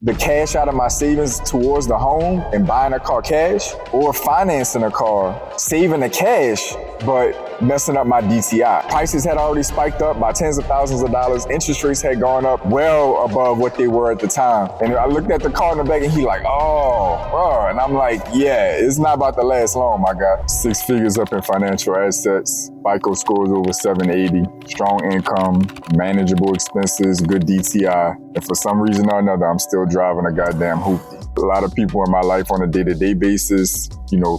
the cash out of my savings towards the home and buying a car cash, or financing a car, saving the cash, but messing up my DTI. Prices had already spiked up by tens of thousands of dollars. Interest rates had gone up well above what they were at the time. And I looked at the car in the back and he like, oh, bro. And I'm like, yeah, it's not about to last long, my guy. 6 figures up in financial assets. FICO scores over 780. Strong income, manageable expenses, good DTI. And for some reason or another, I'm still driving a goddamn hoopty. A lot of people in my life on a day-to-day basis,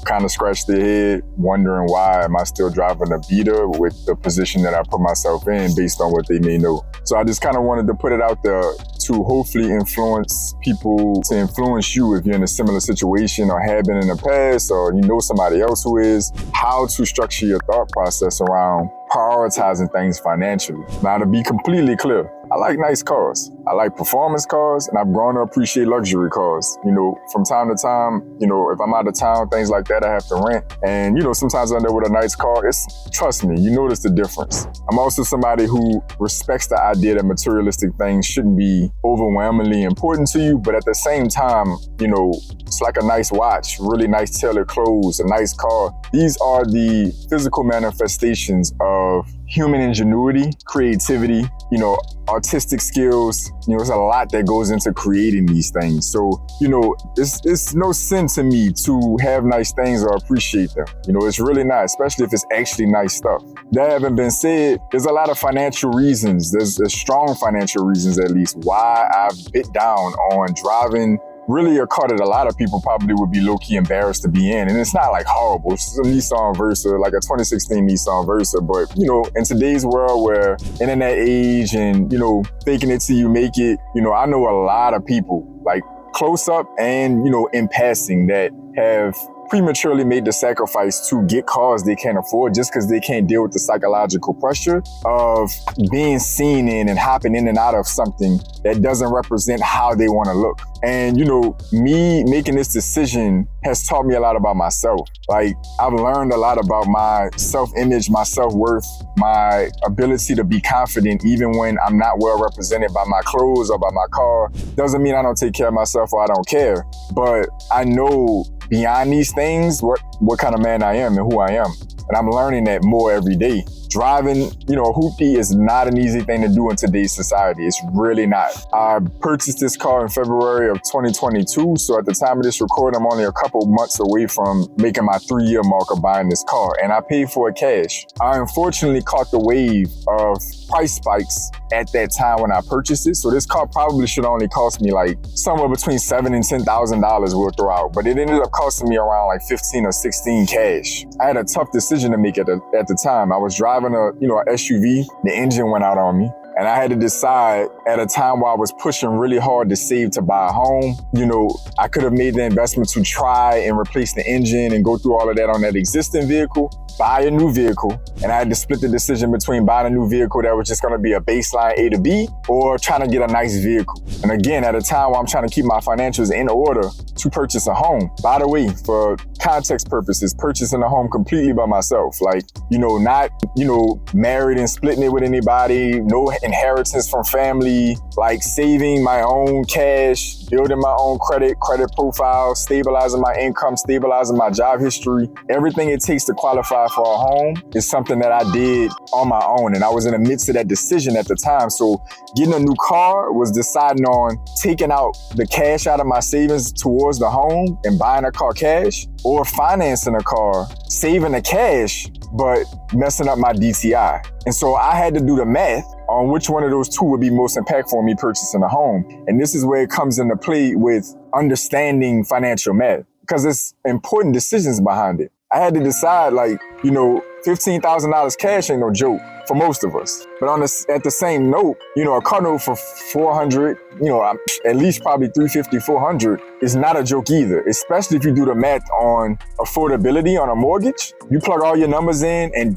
kind of scratch their head, wondering why am I still driving a Vita with the position that I put myself in based on what they may know. So I just kind of wanted to put it out there to hopefully influence people, to influence you if you're in a similar situation or have been in the past, or you know somebody else who is, how to structure your thought process around prioritizing things financially. Now, to be completely clear, I like nice cars. I like performance cars, and I've grown to appreciate luxury cars. From time to time, if I'm out of town, things like that, I have to rent. And, sometimes I end up with a nice car. Trust me, you notice the difference. I'm also somebody who respects the idea that materialistic things shouldn't be overwhelmingly important to you, but at the same time, it's like a nice watch, really nice tailored clothes, a nice car. These are the physical manifestations of human ingenuity, creativity, artistic skills. There's a lot that goes into creating these things. So, it's no sin to me to have nice things or appreciate them. It's really not, especially if it's actually nice stuff. That having been said, there's a lot of financial reasons. There's strong financial reasons, at least, why I've bit down on driving really a car that a lot of people probably would be low-key embarrassed to be in. And it's not like horrible. It's a Nissan Versa, like a 2016 Nissan Versa. But, in today's world where internet age and, faking it till you make it, I know a lot of people, like close up and, in passing, that have prematurely made the sacrifice to get cars they can't afford just because they can't deal with the psychological pressure of being seen in and hopping in and out of something that doesn't represent how they want to look. And, me making this decision has taught me a lot about myself. Like, I've learned a lot about my self-image, my self-worth, my ability to be confident even when I'm not well represented by my clothes or by my car. Doesn't mean I don't take care of myself or I don't care, but I know beyond these things what kind of man I am and who I am. And I'm learning that more every day. Driving, a hoopty is not an easy thing to do in today's society. It's really not. I purchased this car in February of 2022. So at the time of this recording, I'm only a couple months away from making my 3-year mark of buying this car. And I paid for it cash. I unfortunately caught the wave of price spikes at that time when I purchased it. So this car probably should only cost me like somewhere between $7,000 and $10,000 we'll throw out. But it ended up costing me around like 15 or 16 cash. I had a tough decision to make at the time. I was driving a SUV. The engine went out on me. And I had to decide at a time while I was pushing really hard to save to buy a home. I could have made the investment to try and replace the engine and go through all of that on that existing vehicle, buy a new vehicle. And I had to split the decision between buying a new vehicle that was just gonna be a baseline A to B or trying to get a nice vehicle. And again, at a time where I'm trying to keep my financials in order to purchase a home. By the way, for context purposes, purchasing a home completely by myself. Like, not, married and splitting it with anybody, no inheritance from family, like saving my own cash, building my own credit profile, stabilizing my income, stabilizing my job history. Everything it takes to qualify for a home is something that I did on my own. And I was in the midst of that decision at the time. So getting a new car was deciding on taking out the cash out of my savings towards the home and buying a car cash, or financing a car, saving the cash, but messing up my DTI. And so I had to do the math on which one of those two would be most impactful on me purchasing a home. And this is where it comes into play with understanding financial math, because it's important decisions behind it. I had to decide, $15,000 cash ain't no joke for most of us. But at the same note, a car note for $400, at least probably $350, $400 is not a joke either, especially if you do the math on affordability on a mortgage. You plug all your numbers in and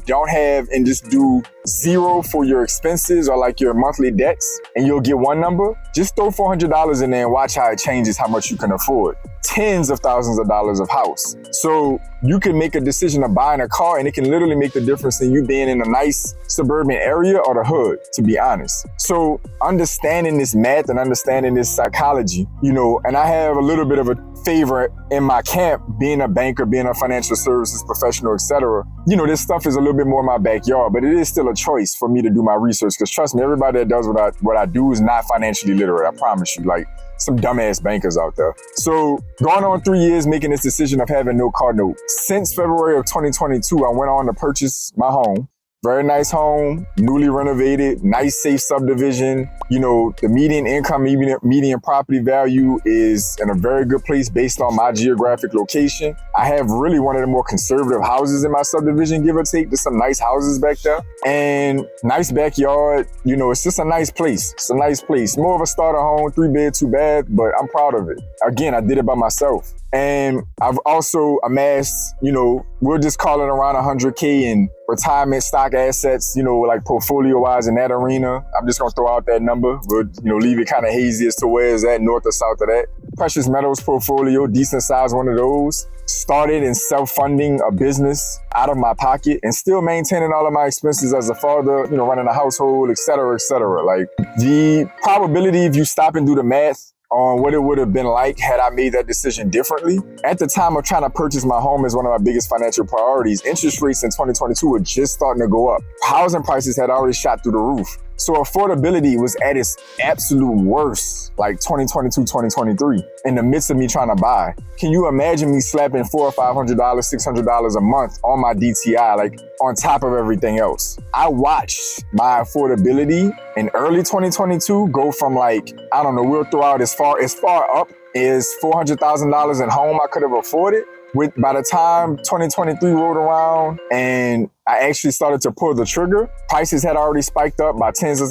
just do zero for your expenses or like your monthly debts, and you'll get one number. Just throw $400 in there and watch how it changes how much you can afford. tens of thousands of dollars of house. So you can make a decision of buying a car and it can literally make the difference in you being in a nice suburban area or the hood, to be honest. So understanding this math and understanding this psychology, and I have a little bit of a favor in my camp, being a banker, being a financial services professional, etc. This stuff is a little bit more in my backyard, but it is still a choice for me to do my research. Because trust me, everybody that does what I do is not financially literate. I promise you, like some dumbass bankers out there. So going on 3 years, making this decision of having no car note. Since February of 2022, I went on to purchase my home. Very nice home, newly renovated, nice, safe subdivision. The median income, median property value is in a very good place based on my geographic location. I have really one of the more conservative houses in my subdivision, give or take. There's some nice houses back there and nice backyard. It's just a nice place. It's a nice place. More of a starter home, 3-bed, 2-bath, but I'm proud of it. Again, I did it by myself. And I've also amassed, we'll just call it around 100K in retirement stock assets, like portfolio wise in that arena. I'm just gonna throw out that number, but leave it kind of hazy as to where is that, north or south of that. Precious metals portfolio, decent size one of those. Started in self-funding a business out of my pocket and still maintaining all of my expenses as a father, running a household, et cetera, et cetera. Like the probability, if you stop and do the math, on what it would have been like had I made that decision differently. At the time of trying to purchase my home as one of my biggest financial priorities, interest rates in 2022 were just starting to go up. Housing prices had already shot through the roof. So affordability was at its absolute worst, like 2022, 2023, in the midst of me trying to buy. Can you imagine me slapping $400 or $500, $600 a month on my DTI, like on top of everything else? I watched my affordability in early 2022 go from we'll throw out as far up as $400,000 in home I could have afforded. By the time 2023 rolled around and I actually started to pull the trigger, prices had already spiked up by tens of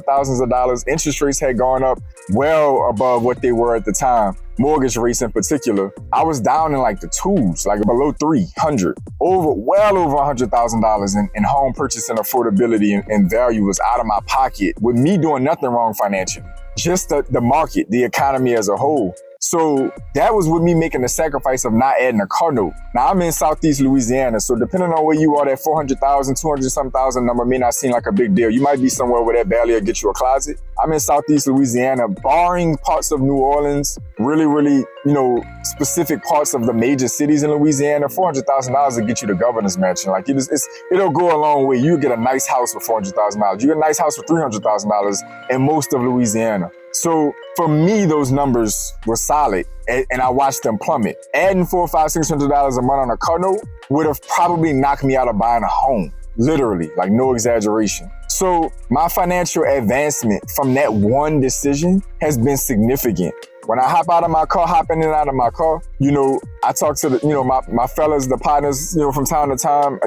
thousands of dollars. Interest rates had gone up well above what they were at the time. Mortgage rates in particular. I was down in the twos, below 300, well over $100,000 in home purchasing affordability and value was out of my pocket with me doing nothing wrong financially. Just the market, the economy as a whole. So that was with me making the sacrifice of not adding a car note. Now I'm in Southeast Louisiana, so depending on where you are, that 400,000, 200-something thousand number may not seem like a big deal. You might be somewhere where that barely will get you a closet. I'm in Southeast Louisiana, barring parts of New Orleans, really, specific parts of the major cities in Louisiana. $400,000 will get you the governor's mansion. It'll go a long way. You get a nice house for $400,000. You get a nice house for $300,000 in most of Louisiana. So for me, those numbers were solid and I watched them plummet. Adding $400, $500, $600 a month on a car note would have probably knocked me out of buying a home. Literally, no exaggeration. So my financial advancement from that one decision has been significant. When I hop out of my car, hopping in and out of my car, I talk to my fellas, the partners, from time to time,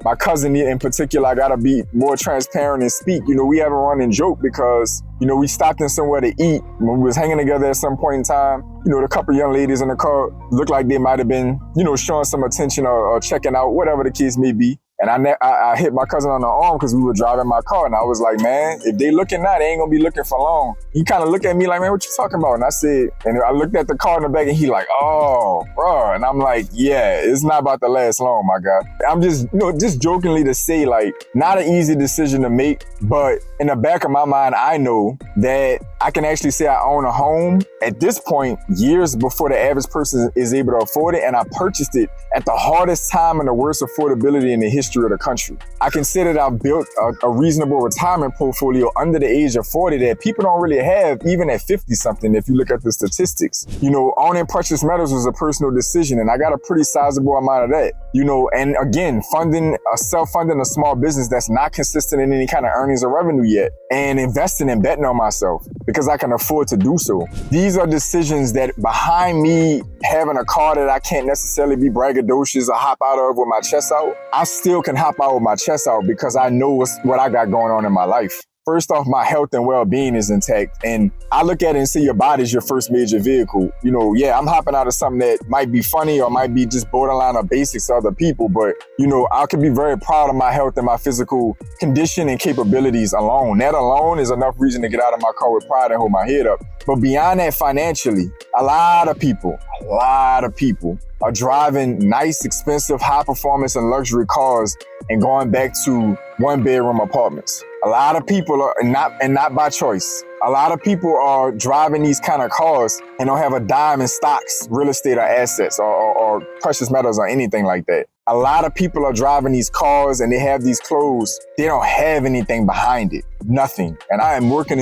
my cousin in particular, I gotta be more transparent and speak. We have a running joke because, we stopped in somewhere to eat when we was hanging together at some point in time. The couple young ladies in the car looked like they might have been, showing some attention or checking out, whatever the case may be. And I hit my cousin on the arm because we were driving my car. And I was like, man, if they looking now, they ain't gonna be looking for long. He kind of looked at me like, man, what you talking about? And I said, and I looked at the car in the back and he like, oh, bro. And I'm like, yeah, it's not about to last long, my guy. I'm just jokingly to say not an easy decision to make, but in the back of my mind, I know that I can actually say I own a home at this point, years before the average person is able to afford it. And I purchased it at the hardest time and the worst affordability in the history of the country. I can say that I've built a reasonable retirement portfolio under the age of 40 that people don't really have, even at 50 something, if you look at the statistics. Owning precious metals was a personal decision and I got a pretty sizable amount of that. And again, self-funding a small business that's not consistent in any kind of earnings or revenue yet, and investing and betting on myself because I can afford to do so. These are decisions that behind me having a car that I can't necessarily be braggadocious or hop out of with my chest out, I still can hop out with my chest out because I know what I got going on in my life. First off, my health and well-being is intact. And I look at it and see your body's your first major vehicle. I'm hopping out of something that might be funny or might be just borderline of basics to other people. But, I can be very proud of my health and my physical condition and capabilities alone. That alone is enough reason to get out of my car with pride and hold my head up. But beyond that, financially, A lot of people are driving nice, expensive, high performance and luxury cars and going back to 1-bedroom apartments. A lot of people are not by choice. A lot of people are driving these kind of cars and don't have a dime in stocks, real estate or assets or precious metals or anything like that. A lot of people are driving these cars and they have these clothes. They don't have anything behind it, nothing. And I'm working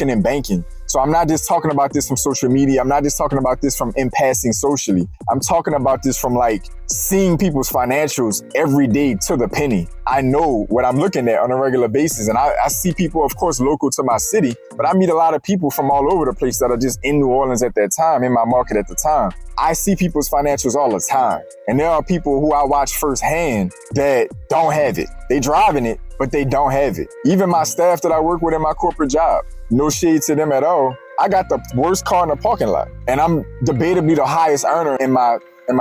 in banking. So I'm not just talking about this from social media. I'm not just talking about this from in passing socially. I'm talking about this from like seeing people's financials every day to the penny. I know what I'm looking at on a regular basis. And I see people, of course, local to my city, but I meet a lot of people from all over the place that are just in New Orleans at that time, in my market at the time. I see people's financials all the time. And there are people who I watch firsthand that don't have it. They driving it, but they don't have it. Even my staff that I work with in my corporate job, no shade to them at all. I got the worst car in the parking lot, and I'm debatably the highest earner in my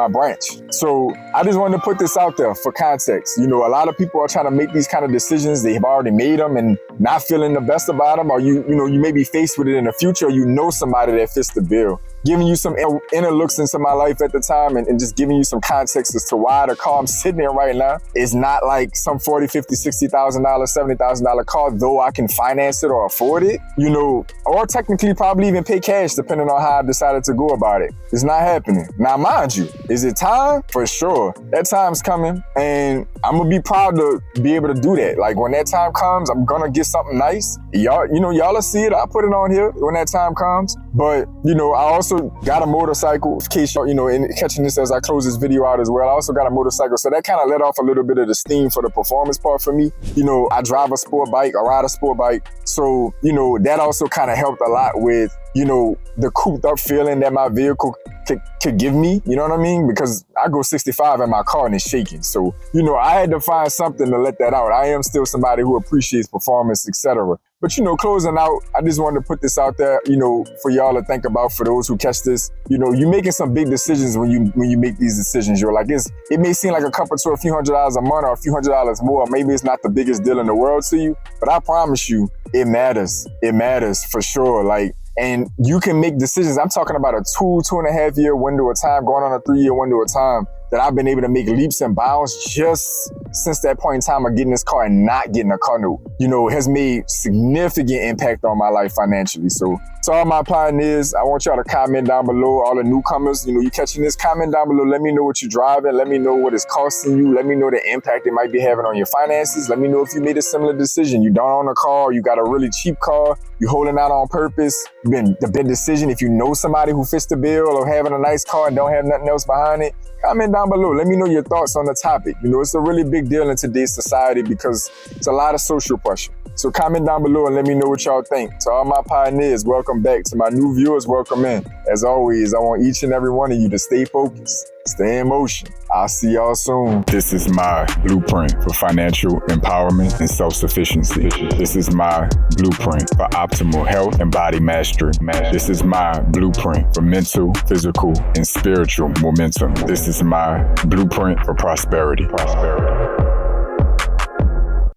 branch. So I just wanted to put this out there for context. You know, a lot of people are trying to make these kind of decisions. They have already made them and not feeling the best about them, or you may be faced with it in the future. You know somebody that fits the bill. Giving you some inner looks into my life at the time and just giving you some context as to why the car I'm sitting in right now is not like some $40,000, $50,000, $60,000, $70,000 car, though I can finance it or afford it, you know, or technically probably even pay cash depending on how I decided to go about it. It's not happening. Now, mind you, is it time? For sure. That time's coming and I'm gonna be proud to be able to do that. Like when that time comes, I'm gonna get something nice. Y'all will see it. I'll put it on here when that time comes. But, you know, I also got a motorcycle, in case y'all, in catching this as I close this video out as well. I also got a motorcycle. So that kind of let off a little bit of the steam for the performance part for me. You know, I drive a sport bike, I ride a sport bike. So, you know, that also kind of helped a lot with, you know, the cooped up feeling that my vehicle could give me, you know what I mean? Because I go 65 in my car and it's shaking. So, you know, I had to find something to let that out. I am still somebody who appreciates performance, etc. But, you know, closing out, I just wanted to put this out there, you know, for y'all to think about, for those who catch this. You know, you're making some big decisions when you make these decisions. You're like, it may seem like a couple to a few $100s a month or a few $100s more. Maybe it's not the biggest deal in the world to you, but I promise you, it matters. It matters for sure. Like, and you can make decisions. I'm talking about a 2.5 year window of time, going on a 3-year window of time, that I've been able to make leaps and bounds just since that point in time of getting this car and not getting a car note. You know, has made significant impact on my life financially. So to all my pioneers, I want y'all to comment down below. All the newcomers, you know, you catching this, comment down below. Let me know what you're driving. Let me know what it's costing you. Let me know the impact it might be having on your finances. Let me know if you made a similar decision. You don't own a car, you got a really cheap car, you holding out on purpose. The big decision, if you know somebody who fits the bill of having a nice car and don't have nothing else behind it, comment down below. Let me know your thoughts on the topic. You know, it's a really big deal in today's society because it's a lot of social pressure. So comment down below and let me know what y'all think. To all my pioneers, welcome back. To my new viewers, welcome in. As always, I want each and every one of you to stay focused, stay in motion. I'll see y'all soon. This is my blueprint for financial empowerment and self-sufficiency. This is my blueprint for optimal health and body mastery. This is my blueprint for mental, physical, and spiritual momentum. This is my blueprint for prosperity.